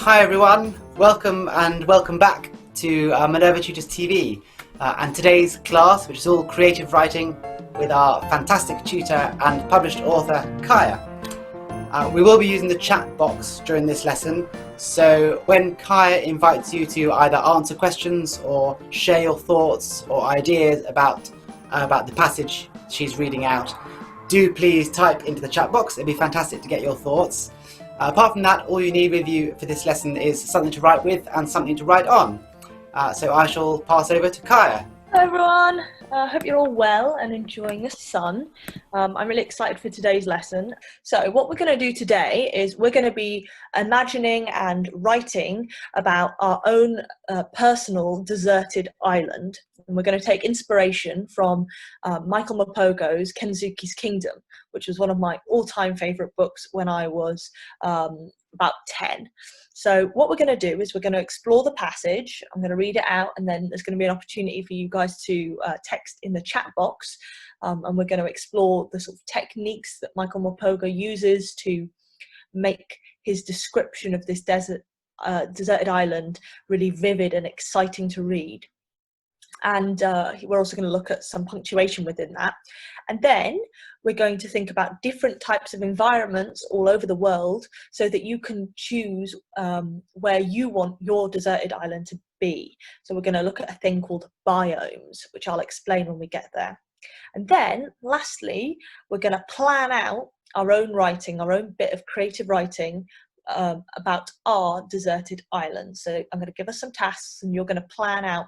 Hi everyone, welcome back to Minerva Tutors TV and today's class, which is all creative writing with our fantastic tutor and published author Kaiya. We will be using the chat box during this lesson, so when Kaiya invites you to either answer questions or share your thoughts or ideas about the passage she's reading out, do please type into the chat box. It'd be fantastic to get your thoughts. Apart from that, all you need with you for this lesson is something to write with and something to write on. So I shall pass over to Kaiya. Hello everyone, I hope you're all well and enjoying the sun. I'm really excited for today's lesson. So what we're going to do today is we're going to be imagining and writing about our own personal deserted island. And we're going to take inspiration from Michael Morpurgo's Kensuke's Kingdom, which was one of my all-time favourite books when I was about 10. So what we're going to do is we're going to explore the passage. I'm going to read it out, and then there's going to be an opportunity for you guys to text in the chat box, and we're going to explore the sort of techniques that Michael Morpurgo uses to make his description of this deserted island really vivid and exciting to read. And we're also going to look at some punctuation within that. And then we're going to think about different types of environments all over the world so that you can choose where you want your deserted island to be. So we're going to look at a thing called biomes, which I'll explain when we get there. And then lastly, we're going to plan out our own writing, our own bit of creative writing about our deserted island. So I'm going to give us some tasks and you're going to plan out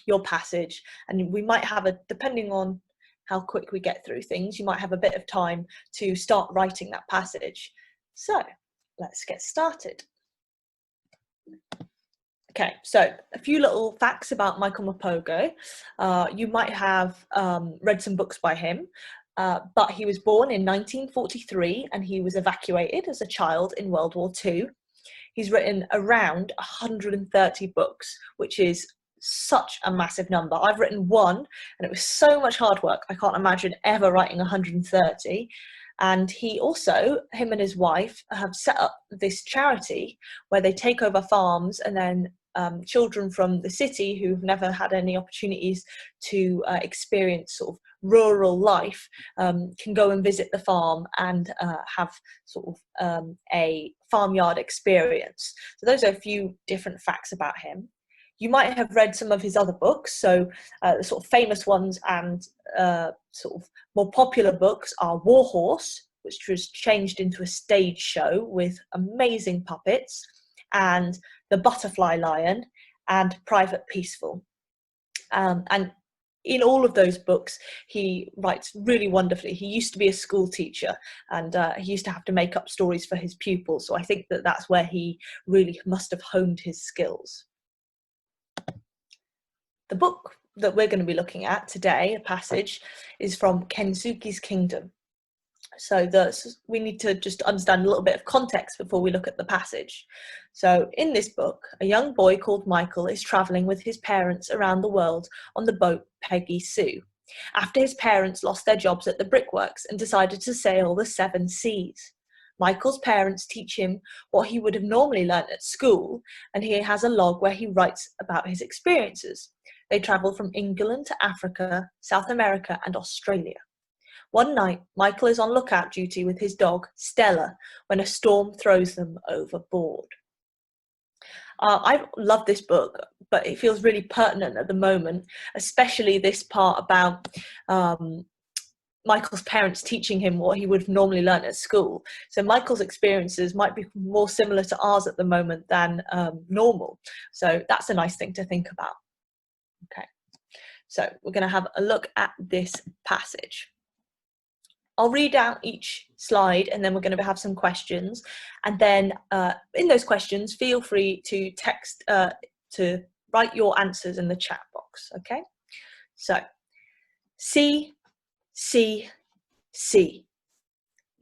your passage, and we might have depending on how quick we get through things, you might have a bit of time to start writing that passage. So let's get started. Okay, so a few little facts about Michael Morpurgo. You might have read some books by him, but he was born in 1943 and he was evacuated as a child in World War II. He's written around 130 books, which is such a massive number. I've written one and it was so much hard work. I can't imagine ever writing 130. And he also, him and his wife, have set up this charity where they take over farms, and then children from the city who've never had any opportunities to experience sort of rural life can go and visit the farm and have sort of a farmyard experience. So those are a few different facts about him. You might have read some of his other books, so the sort of famous ones and sort of more popular books are War Horse, which was changed into a stage show with amazing puppets, and The Butterfly Lion, and Private Peaceful. And in all of those books, he writes really wonderfully. He used to be a school teacher, and he used to have to make up stories for his pupils, so I think that that's where he really must have honed his skills. The book that we're going to be looking at today, a passage, is from Kensuke's Kingdom. So we need to just understand a little bit of context before we look at the passage. So in this book, a young boy called Michael is travelling with his parents around the world on the boat Peggy Sue, after his parents lost their jobs at the brickworks and decided to sail the 7 seas. Michael's parents teach him what he would have normally learnt at school, and he has a log where he writes about his experiences. They travel from England to Africa, South America, and Australia. One night, Michael is on lookout duty with his dog, Stella, when a storm throws them overboard. I love this book, but it feels really pertinent at the moment, especially this part about Michael's parents teaching him what he would have normally learnt at school. So Michael's experiences might be more similar to ours at the moment than normal. So that's a nice thing to think about. Okay, so we're going to have a look at this passage. I'll read out each slide and then we're going to have some questions. And then in those questions, feel free to text, to write your answers in the chat box, okay? So, sea, sea, sea.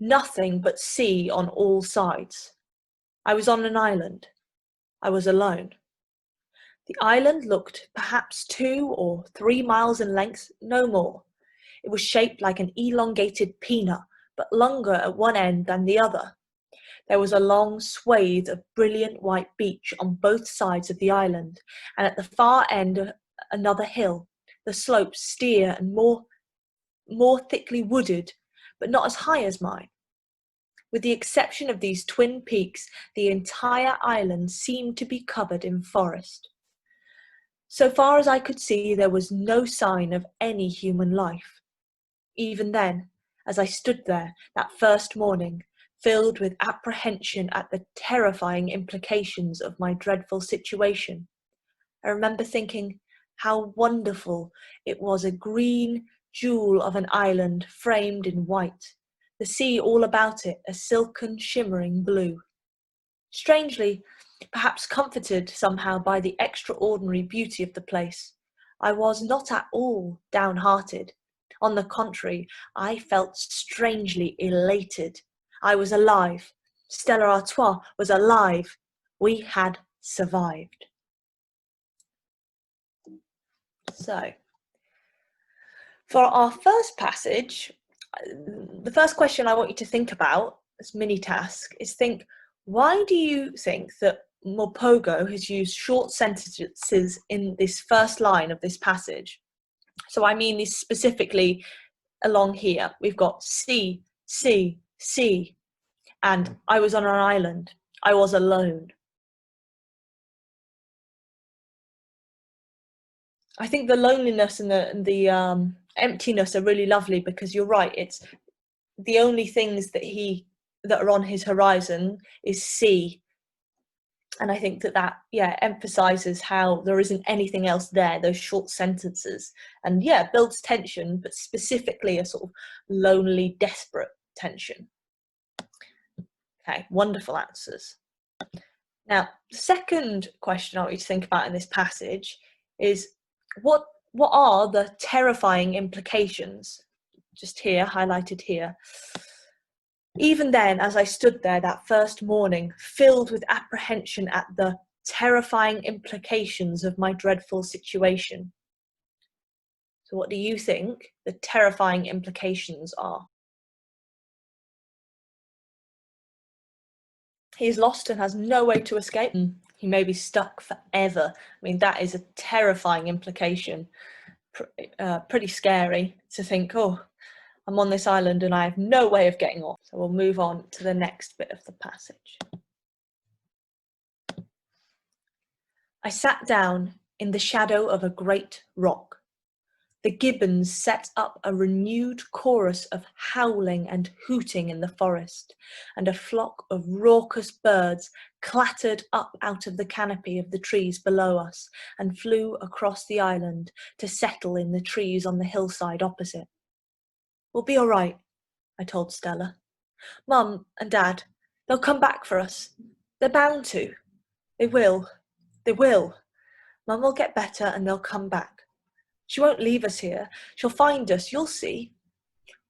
Nothing but sea on all sides. I was on an island. I was alone. The island looked perhaps 2 or 3 miles in length, no more. It was shaped like an elongated peanut, but longer at one end than the other. There was a long swathe of brilliant white beach on both sides of the island, and at the far end another hill, the slopes steer and more thickly wooded, but not as high as mine. With the exception of these twin peaks, the entire island seemed to be covered in forest. So far as I could see, there was no sign of any human life. Even then, as I stood there that first morning, filled with apprehension at the terrifying implications of my dreadful situation, I remember thinking how wonderful it was, a green jewel of an island framed in white, the sea all about it a silken shimmering blue. Strangely, perhaps comforted somehow by the extraordinary beauty of the place, I was not at all downhearted. On the contrary, I felt strangely elated. I was alive. Stella Artois was alive. We had survived. So, for our first passage, the first question I want you to think about, this mini task, is think, why do you think that Morpurgo has used short sentences in this first line of this passage? So I mean this specifically along here. We've got sea, sea, sea, and I was on an island. I was alone. I think the loneliness and the emptiness are really lovely, because you're right. It's the only things that are on his horizon is sea. And I think that emphasizes how there isn't anything else there, those short sentences. And builds tension, but specifically a sort of lonely, desperate tension. Okay, wonderful answers. Now, the second question I want you to think about in this passage is, what are the terrifying implications? Just here, highlighted here. Even then, as I stood there that first morning, filled with apprehension at the terrifying implications of my dreadful situation. So what do you think the terrifying implications are? He is lost and has no way to escape. He may be stuck forever. I mean, that is a terrifying implication. Pretty scary to think, oh, I'm on this island and I have no way of getting off. So we'll move on to the next bit of the passage. I sat down in the shadow of a great rock. The gibbons set up a renewed chorus of howling and hooting in the forest, and a flock of raucous birds clattered up out of the canopy of the trees below us and flew across the island to settle in the trees on the hillside opposite. We'll be all right, I told Stella. Mum and Dad, they'll come back for us. They're bound to. They will. They will. Mum will get better and they'll come back. She won't leave us here. She'll find us, you'll see.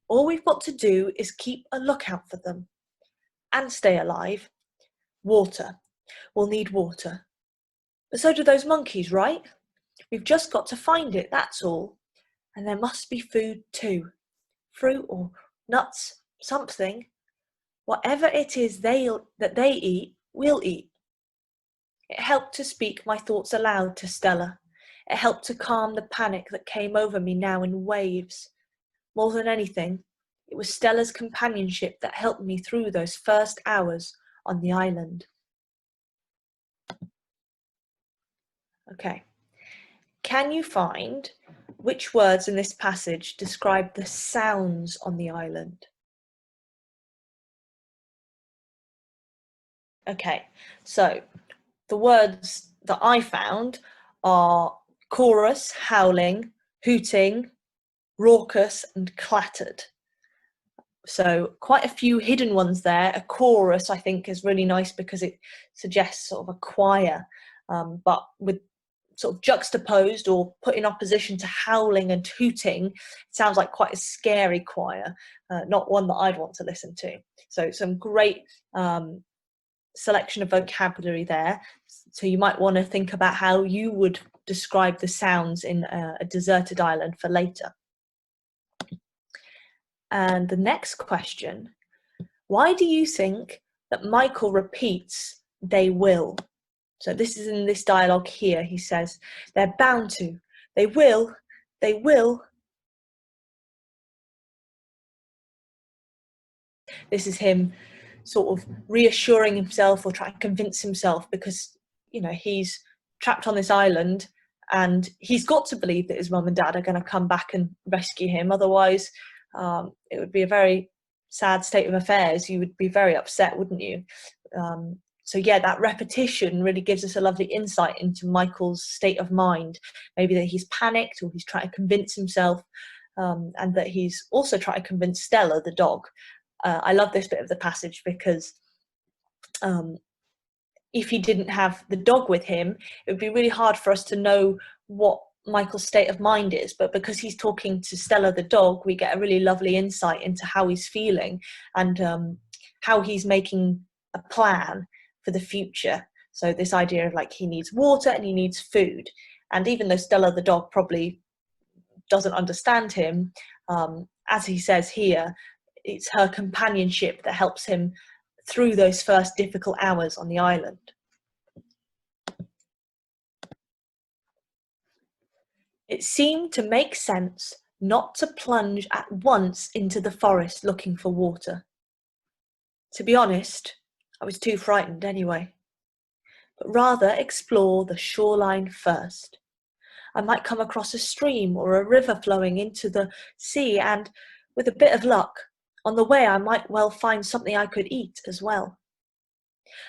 All we've got to do is keep a lookout for them. And stay alive. Water. We'll need water. But so do those monkeys, right? We've just got to find it, that's all. And there must be food too. Fruit or nuts, something. Whatever it is that they eat, we'll eat. It helped to speak my thoughts aloud to Stella. It helped to calm the panic that came over me now in waves. More than anything, it was Stella's companionship that helped me through those first hours on the island. Okay. Can you find which words in this passage describe the sounds on the island? Okay, so the words that I found are chorus, howling, hooting, raucous, and clattered. So quite a few hidden ones there. A chorus, I think, is really nice because it suggests sort of a choir, but with sort of juxtaposed or put in opposition to howling and hooting, it sounds like quite a scary choir, not one that I'd want to listen to. So some great selection of vocabulary there. So you might want to think about how you would describe the sounds in a deserted island for later. And the next question, why do you think that Michael repeats, "They will." So this is in this dialogue here. He says, "They're bound to. They will. They will." This is him sort of reassuring himself or trying to convince himself, because, you know, he's trapped on this island and he's got to believe that his mum and dad are going to come back and rescue him. Otherwise, it would be a very sad state of affairs. You would be very upset, wouldn't you? So yeah, that repetition really gives us a lovely insight into Michael's state of mind. Maybe that he's panicked, or he's trying to convince himself, and that he's also trying to convince Stella, the dog. I love this bit of the passage because if he didn't have the dog with him, it would be really hard for us to know what Michael's state of mind is. But because he's talking to Stella, the dog, we get a really lovely insight into how he's feeling and how he's making a plan for the future. So this idea of, like, he needs water and he needs food. And even though Stella, the dog, probably doesn't understand him, as he says here, it's her companionship that helps him through those first difficult hours on the island. It seemed to make sense not to plunge at once into the forest looking for water. To be honest, I was too frightened anyway, but rather explore the shoreline first. I might come across a stream or a river flowing into the sea, and with a bit of luck, on the way I might well find something I could eat as well.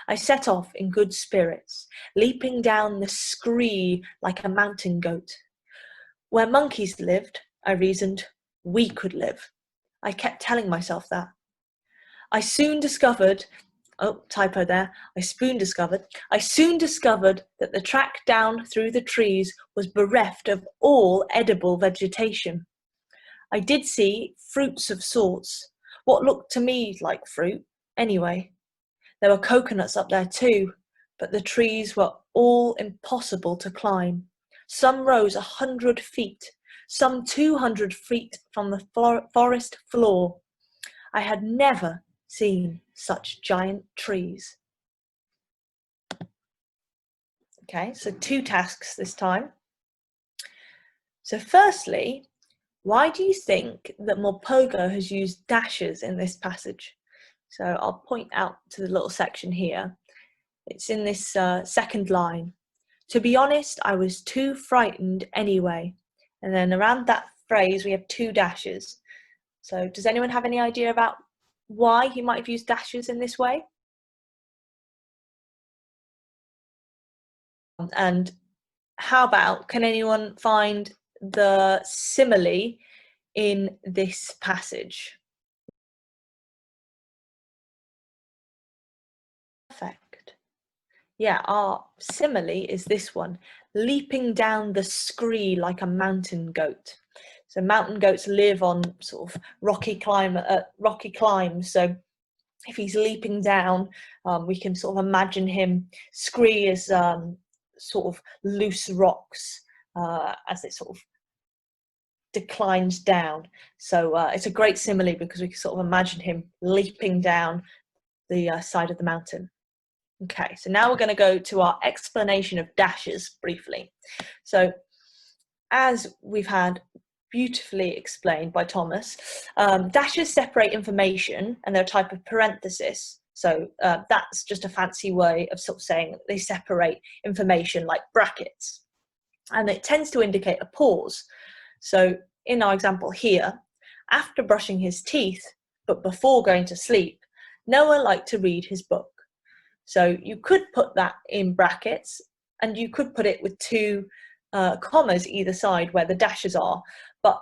I set off in good spirits, leaping down the scree like a mountain goat. Where monkeys lived, I reasoned, we could live. I kept telling myself that. I soon discovered that the track down through the trees was bereft of all edible vegetation. I did see fruits of sorts, what looked to me like fruit, anyway. There were coconuts up there too, but the trees were all impossible to climb. Some rose 100 feet, some 200 feet from the forest floor. I had never seen such giant trees. Okay, so 2 tasks this time. So firstly, why do you think that Morpurgo has used dashes in this passage? So I'll point out to the little section here. It's in this second line. To be honest, I was too frightened anyway. And then around that phrase, we have 2 dashes. So does anyone have any idea about why he might have used dashes in this way? And how about, can anyone find the simile in this passage? Perfect. Yeah, our simile is this one, leaping down the scree like a mountain goat. So mountain goats live on sort of rocky climbs. So if he's leaping down, we can sort of imagine him. Scree as sort of loose rocks as it sort of declines down. So it's a great simile because we can sort of imagine him leaping down the side of the mountain. Okay, so now we're going to go to our explanation of dashes briefly. So as we've had beautifully explained by Thomas, dashes separate information and they're a type of parenthesis. So that's just a fancy way of sort of saying they separate information, like brackets. And it tends to indicate a pause. So in our example here, after brushing his teeth, but before going to sleep, Noah liked to read his book. So you could put that in brackets, and you could put it with 2 commas either side where the dashes are, but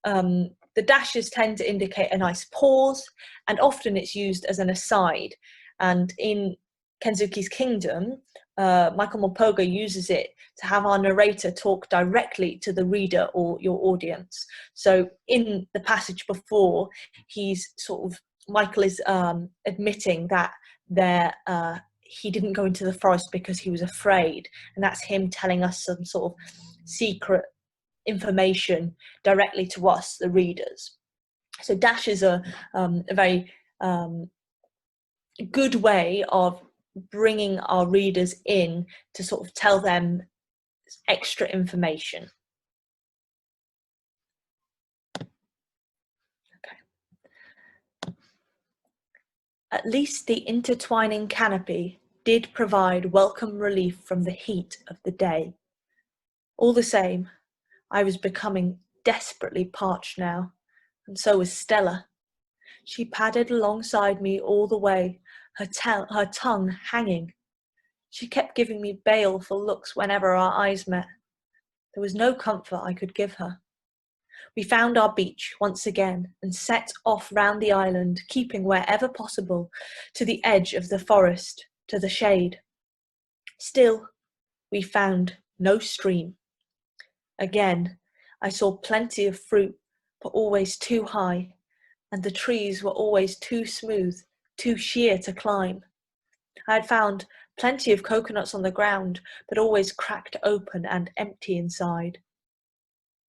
the dashes tend to indicate a nice pause, and often it's used as an aside. And in Kensuke's Kingdom, Michael Morpurgo uses it to have our narrator talk directly to the reader or your audience. So in the passage before, Michael is admitting that he didn't go into the forest because he was afraid, and that's him telling us some sort of secret information directly to us, the readers. So dashes are a very good way of bringing our readers in to sort of tell them extra information. Okay. At least the intertwining canopy did provide welcome relief from the heat of the day. All the same, I was becoming desperately parched now, and so was Stella. She padded alongside me all the way, her tongue hanging. She kept giving me baleful looks whenever our eyes met. There was no comfort I could give her. We found our beach once again and set off round the island, keeping wherever possible to the edge of the forest, to the shade. Still, we found no stream. Again, I saw plenty of fruit, but always too high, and the trees were always too smooth, too sheer to climb. I had found plenty of coconuts on the ground, but always cracked open and empty inside.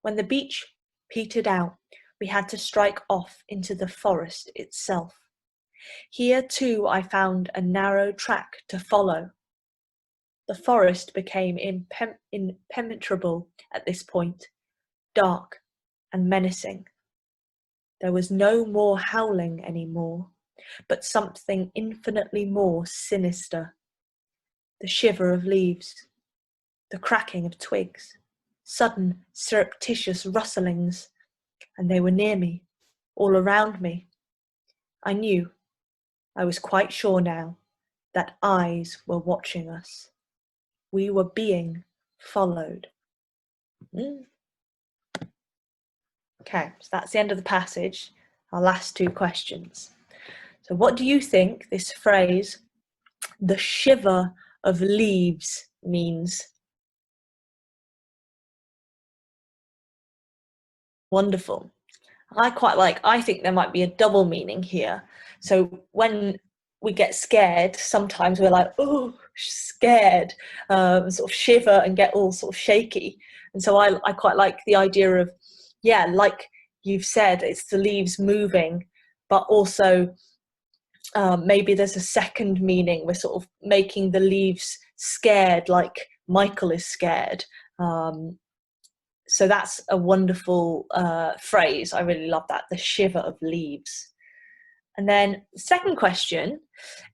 When the beach petered out, we had to strike off into the forest itself. Here too I found a narrow track to follow. The forest became impenetrable at this point, dark and menacing. There was no more howling anymore, but something infinitely more sinister. The shiver of leaves, the cracking of twigs, sudden surreptitious rustlings, and they were near me, all around me. I knew, I was quite sure now, that eyes were watching us. We were being followed. Okay, so that's the end of the passage. Our last two questions. So what do you think this phrase, the shiver of leaves, means? Wonderful. I think there might be a double meaning here. So when we get scared, sometimes we're like, oh, scared, sort of shiver and get all sort of shaky. And so I quite like the idea of, yeah, like you've said, it's the leaves moving, but also maybe there's a second meaning. We're sort of making the leaves scared, like Michael is scared. So that's a wonderful phrase. I really love that, the shiver of leaves. And then the second question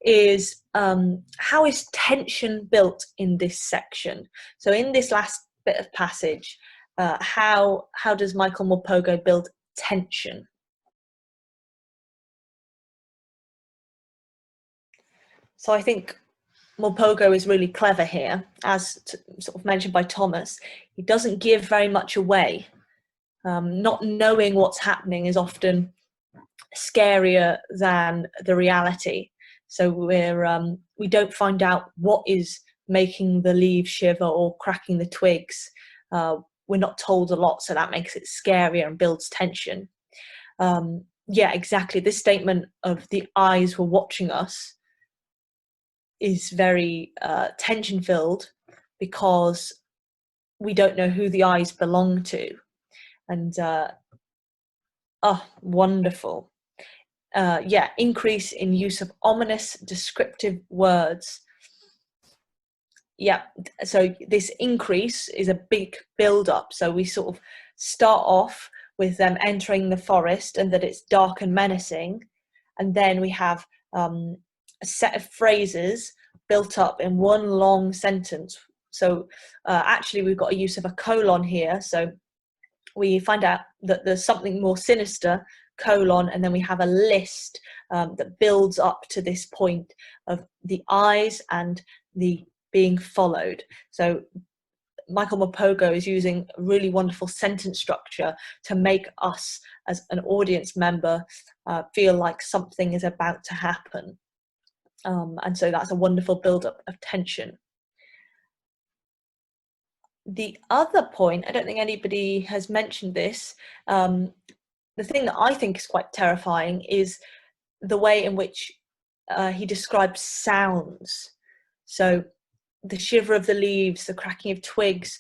is, how is tension built in this section? So in this last bit of passage, how does Michael Morpurgo build tension? So I think Morpurgo is really clever here, as sort of mentioned by Thomas. He doesn't give very much away. Not knowing what's happening is often scarier than the reality. So we don't find out what is making the leaves shiver or cracking the twigs. We're not told a lot, so that makes it scarier and builds tension. Yeah, exactly. This statement of the eyes were watching us is very tension-filled, because we don't know who the eyes belong to. And wonderful. Yeah, increase in use of ominous descriptive words. Yeah, so this increase is a big build-up. So we sort of start off with them entering the forest and that it's dark and menacing, and then we have a set of phrases built up in one long sentence. So actually we've got a use of a colon here, so we find out that there's something more sinister, colon, and then we have a list that builds up to this point of the eyes and the being followed. So Michael Morpurgo is using a really wonderful sentence structure to make us as an audience member feel like something is about to happen. And so that's a wonderful build-up of tension. The other point, I don't think anybody has mentioned this, the thing that I think is quite terrifying is the way in which he describes sounds. So the shiver of the leaves, the cracking of twigs,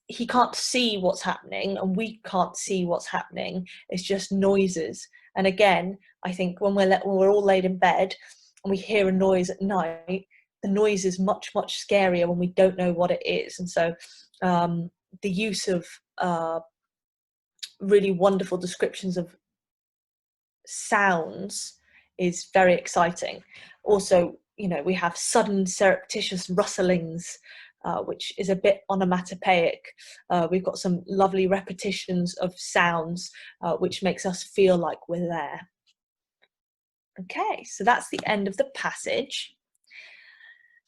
he can't see what's happening and we can't see what's happening. It's just noises. And again, I think when we're all laid in bed, and we hear a noise at night, the noise is much, much scarier when we don't know what it is. And so the use of really wonderful descriptions of sounds is very exciting. Also, you know, we have sudden surreptitious rustlings, which is a bit onomatopoeic. We've got some lovely repetitions of sounds, which makes us feel like we're there. Okay, so that's the end of the passage.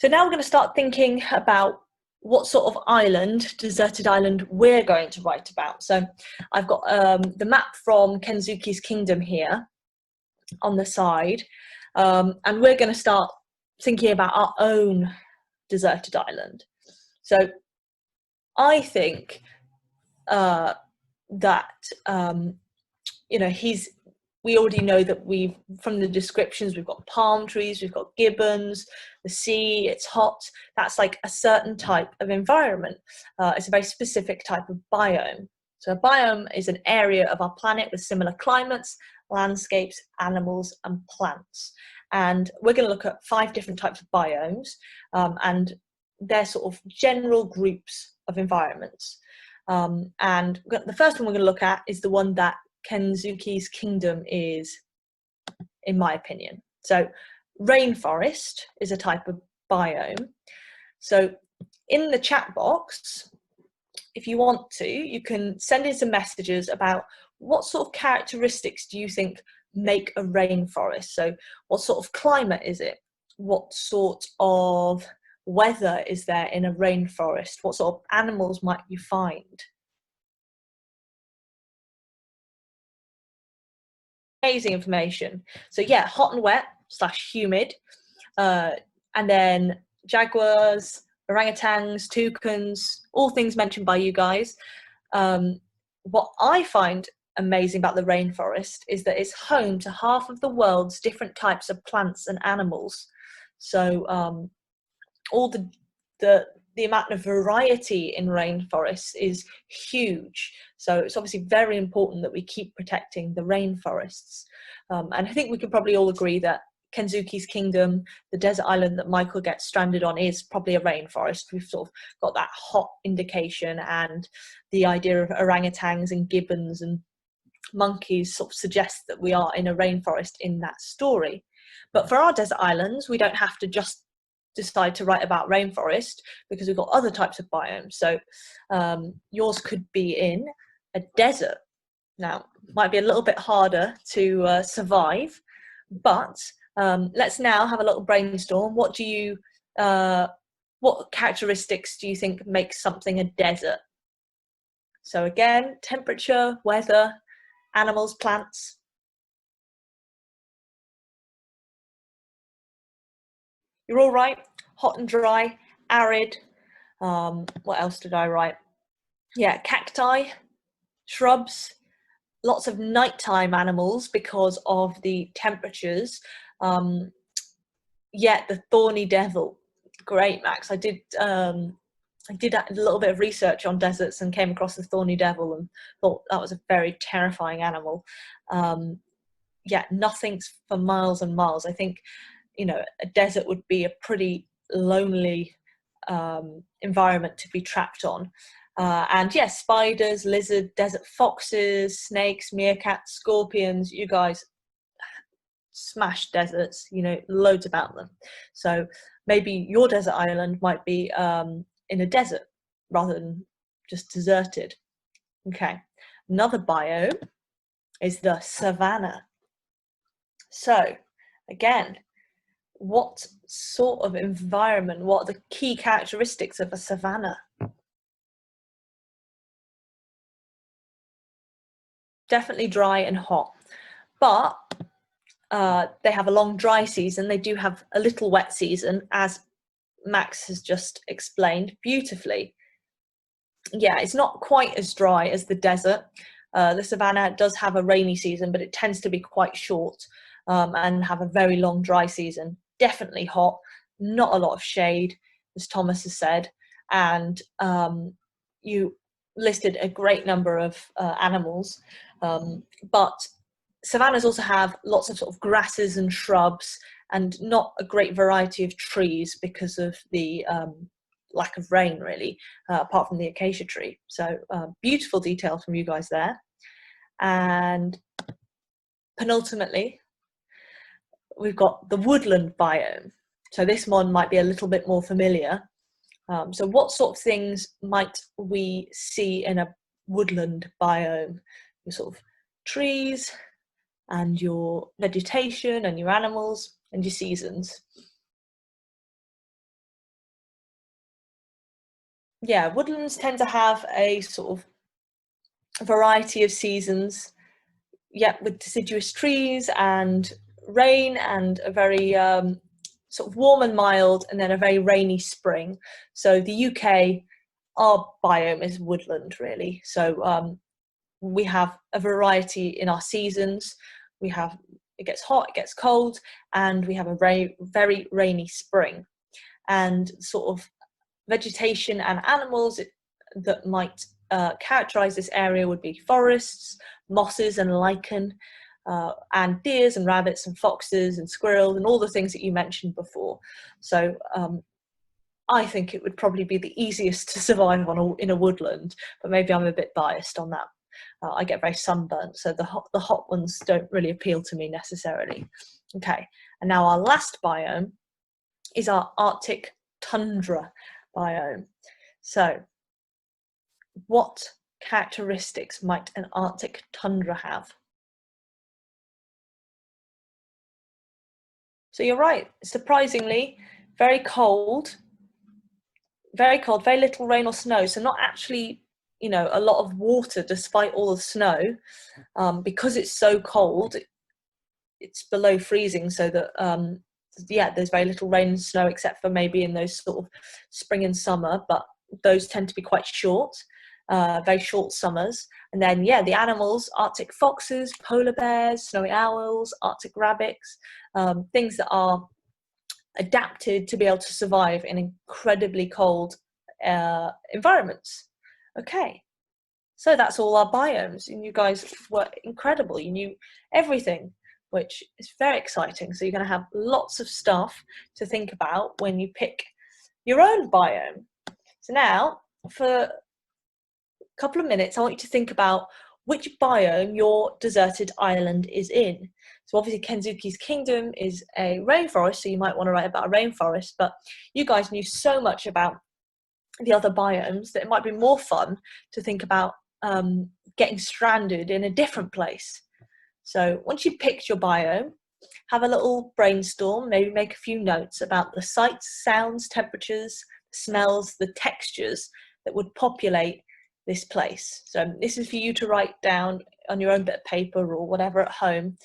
So now we're going to start thinking about what sort of island, deserted island, we're going to write about. So I've got the map from Kensuke's kingdom here on the side, and we're going to start thinking about our own deserted island. So I think that you know, we already know that from the descriptions, we've got palm trees, we've got gibbons, the sea, it's hot. That's like a certain type of environment. It's a very specific type of biome. So a biome is an area of our planet with similar climates, landscapes, animals, and plants. And we're going to look at 5 different types of biomes, and they're sort of general groups of environments. And the first one we're going to look at is the one that Kensuke's kingdom is, in my opinion. So rainforest is a type of biome. So in the chat box, if you want to, you can send in some messages about what sort of characteristics do you think make a rainforest. So what sort of climate is it? What sort of weather is there in a rainforest? What sort of animals might you find? Amazing information. So yeah, hot and wet / humid, and then jaguars, orangutans, toucans, all things mentioned by you guys. What I find amazing about the rainforest is that it's home to half of the world's different types of plants and animals. So all the amount of variety in rainforests is huge. So it's obviously very important that we keep protecting the rainforests. And I think we can probably all agree that Kensuke's kingdom, the desert island that Michael gets stranded on, is probably a rainforest. We've sort of got that hot indication, and the idea of orangutans and gibbons and monkeys sort of suggests that we are in a rainforest in that story. But for our desert islands, we don't have to just decide to write about rainforest, because we've got other types of biomes. So yours could be in a desert. Now, might be a little bit harder to survive, but let's now have a little brainstorm. What characteristics do you think makes something a desert? So again, temperature, weather, animals, plants. You're all right. Hot and dry, arid. What else did I write? Yeah, cacti, shrubs, lots of nighttime animals because of the temperatures. Yeah, the thorny devil. Great, Max. I did a little bit of research on deserts and came across the thorny devil and thought that was a very terrifying animal. Yeah, nothing's for miles and miles. I think, you know, a desert would be a pretty lonely environment to be trapped on. And yes, spiders, lizards, desert foxes, snakes, meerkats, scorpions, you guys smash deserts, you know, loads about them. So maybe your desert island might be in a desert rather than just deserted. Okay, another biome is the savanna. So again, what sort of environment, what are the key characteristics of a savanna? Definitely dry and hot, but they have a long dry season. They do have a little wet season, as Max has just explained beautifully. Yeah, it's not quite as dry as the desert. The savanna does have a rainy season, but it tends to be quite short and have a very long dry season. Definitely hot, not a lot of shade, as Thomas has said. And you listed a great number of animals, but Savannas also have lots of sort of grasses and shrubs and not a great variety of trees because of the lack of rain, really, apart from the acacia tree. So beautiful detail from you guys there. And penultimately, we've got the woodland biome. So this one might be a little bit more familiar. So what sort of things might we see in a woodland biome? Your sort of trees and your vegetation and your animals and your seasons. Yeah, woodlands tend to have a sort of variety of seasons, yeah, with deciduous trees and rain and a very sort of warm and mild, and then a very rainy spring. So the UK, our biome is woodland, really. So we have a variety in our seasons. We have, it gets hot, it gets cold, and we have a very, very rainy spring. And sort of vegetation and animals that might characterize this area would be forests, mosses and lichen, and deers and rabbits and foxes and squirrels and all the things that you mentioned before. So I think it would probably be the easiest to survive on in a woodland, but maybe I'm a bit biased on that. I get very sunburnt, so the hot ones don't really appeal to me necessarily. Okay, and now our last biome is our Arctic tundra biome. So what characteristics might an Arctic tundra have? So you're right, surprisingly, very cold, very little rain or snow. So not actually, you know, a lot of water despite all the snow, because it's so cold, it's below freezing, so that, yeah, there's very little rain and snow except for maybe in those sort of spring and summer, but those tend to be quite short, very short summers. And then, yeah, the animals, Arctic foxes, polar bears, snowy owls, Arctic rabbits, things that are adapted to be able to survive in incredibly cold environments. Okay, so that's all our biomes, and you guys were incredible. You knew everything, which is very exciting. So you're going to have lots of stuff to think about when you pick your own biome. So now, for a couple of minutes, I want you to think about which biome your deserted island is in. So obviously Kensuke's kingdom is a rainforest, so you might want to write about a rainforest, but you guys knew so much about the other biomes that it might be more fun to think about getting stranded in a different place. So once you've picked your biome, have a little brainstorm, maybe make a few notes about the sights, sounds, temperatures, smells, the textures that would populate this place. So this is for you to write down on your own bit of paper or whatever at home,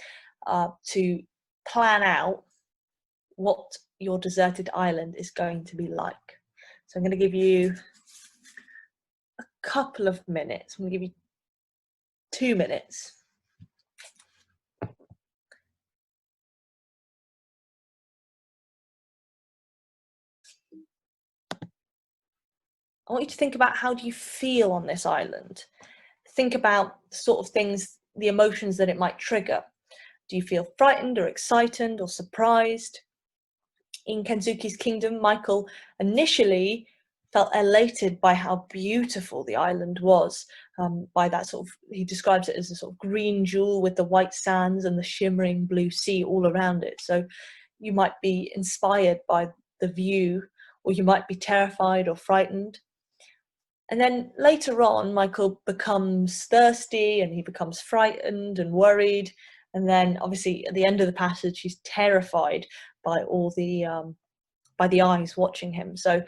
to plan out what your deserted island is going to be like. So I'm going to give you a couple of minutes. I'm going to give you 2 minutes. I want you to think about, how do you feel on this island? Think about the sort of things, the emotions that it might trigger. Do you feel frightened or excited or surprised? In Kensuke's kingdom, Michael initially felt elated by how beautiful the island was, by that sort of, he describes it as a sort of green jewel with the white sands and the shimmering blue sea all around it. So you might be inspired by the view, or you might be terrified or frightened. And then later on, Michael becomes thirsty and he becomes frightened and worried. And then obviously at the end of the passage, he's terrified by all the eyes watching him. So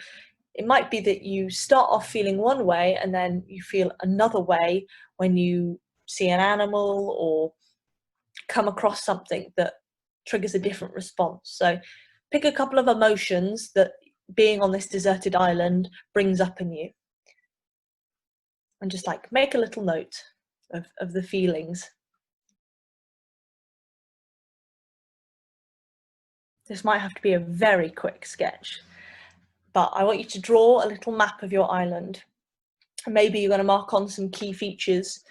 it might be that you start off feeling one way and then you feel another way when you see an animal or come across something that triggers a different response. So pick a couple of emotions that being on this deserted island brings up in you. And just like make a little note of the feelings. This might have to be a very quick sketch, but I want you to draw a little map of your island. And maybe you're going to mark on some key features.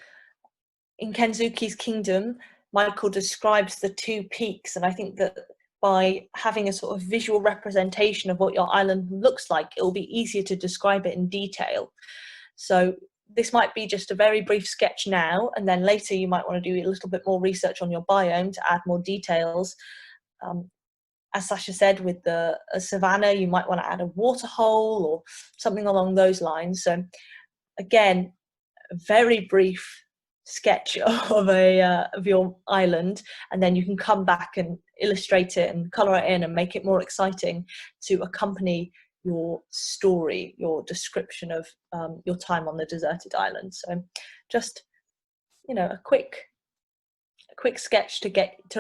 In Kensuke's kingdom, Michael describes the two peaks, and I think that by having a sort of visual representation of what your island looks like, it will be easier to describe it in detail. So this might be just a very brief sketch now, and then later you might want to do a little bit more research on your biome to add more details. As Sasha said, with the Savanna, you might want to add a water hole or something along those lines. So again, a very brief sketch of your island, and then you can come back and illustrate it and colour it in and make it more exciting to accompany your story, your description of your time on the deserted island. So just, you know, a quick sketch to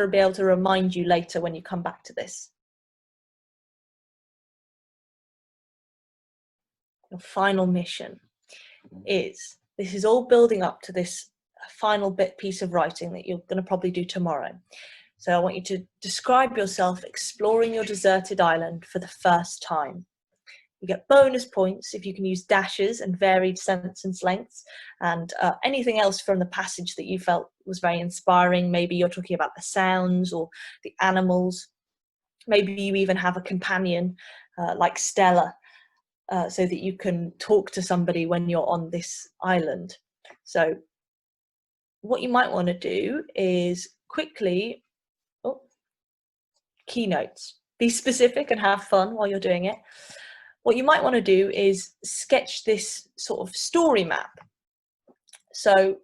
be able to remind you later when you come back to this. Your final mission is, this is all building up to this final piece of writing that you're going to probably do tomorrow. So I want you to describe yourself exploring your deserted island for the first time. You get bonus points if you can use dashes and varied sentence lengths, and anything else from the passage that you felt was very inspiring. Maybe you're talking about the sounds or the animals. Maybe you even have a companion like Stella, so that you can talk to somebody when you're on this island. So what you might want to do is quickly, keynotes. Be specific and have fun while you're doing it. What you might want to do is sketch this sort of story map. So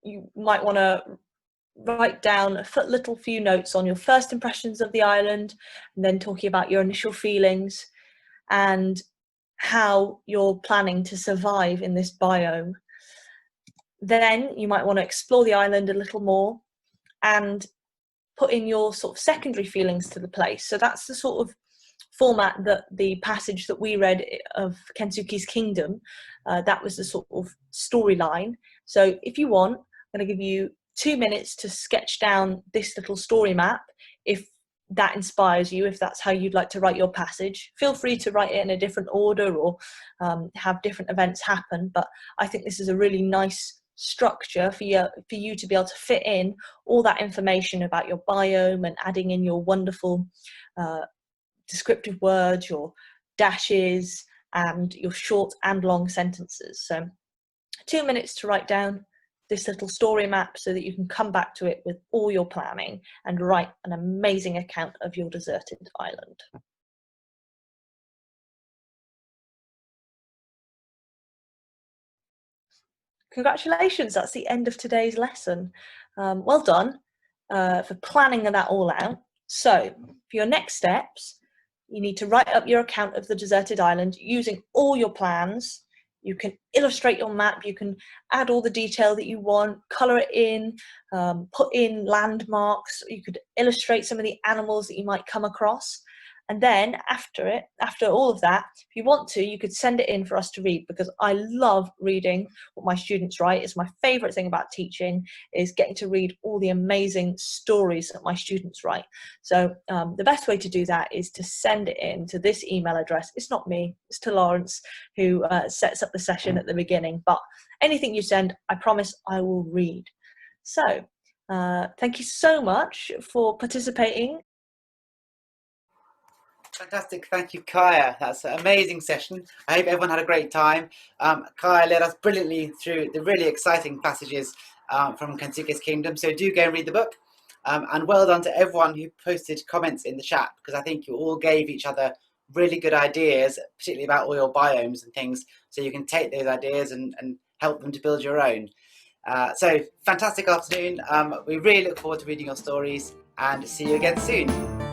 you might want to write down a little few notes on your first impressions of the island, and then talking about your initial feelings and how you're planning to survive in this biome. Then you might want to explore the island a little more and put in your sort of secondary feelings to the place. So that's the sort of format that the passage that we read of Kensuke's Kingdom, that was the sort of storyline. So if you want, I'm going to give you 2 minutes to sketch down this little story map. If that inspires you, if that's how you'd like to write your passage, feel free to write it in a different order or have different events happen. But I think this is a really nice structure for you to be able to fit in all that information about your biome and adding in your wonderful descriptive words, your dashes, and your short and long sentences. So 2 minutes to write down this little story map so that you can come back to it with all your planning and write an amazing account of your deserted island. Congratulations, that's the end of today's lesson. Well done for planning that all out. So for your next steps, you need to write up your account of the deserted island using all your plans. You can illustrate your map, you can add all the detail that you want, colour it in, put in landmarks, you could illustrate some of the animals that you might come across. And then after all of that, if you want to, you could send it in for us to read, because I love reading what my students write. It's my favourite thing about teaching, is getting to read all the amazing stories that my students write. So the best way to do that is to send it in to this email address. It's not me, it's to Lawrence, who sets up the session at the beginning. But anything you send, I promise I will read. So thank you so much for participating. Fantastic, thank you, Kaiya. That's an amazing session. I hope everyone had a great time. Kaiya led us brilliantly through the really exciting passages from Kensuke's Kingdom, so do go and read the book. And well done to everyone who posted comments in the chat, because I think you all gave each other really good ideas, particularly about all your biomes and things, so you can take those ideas and help them to build your own. So fantastic afternoon. We really look forward to reading your stories, and see you again soon.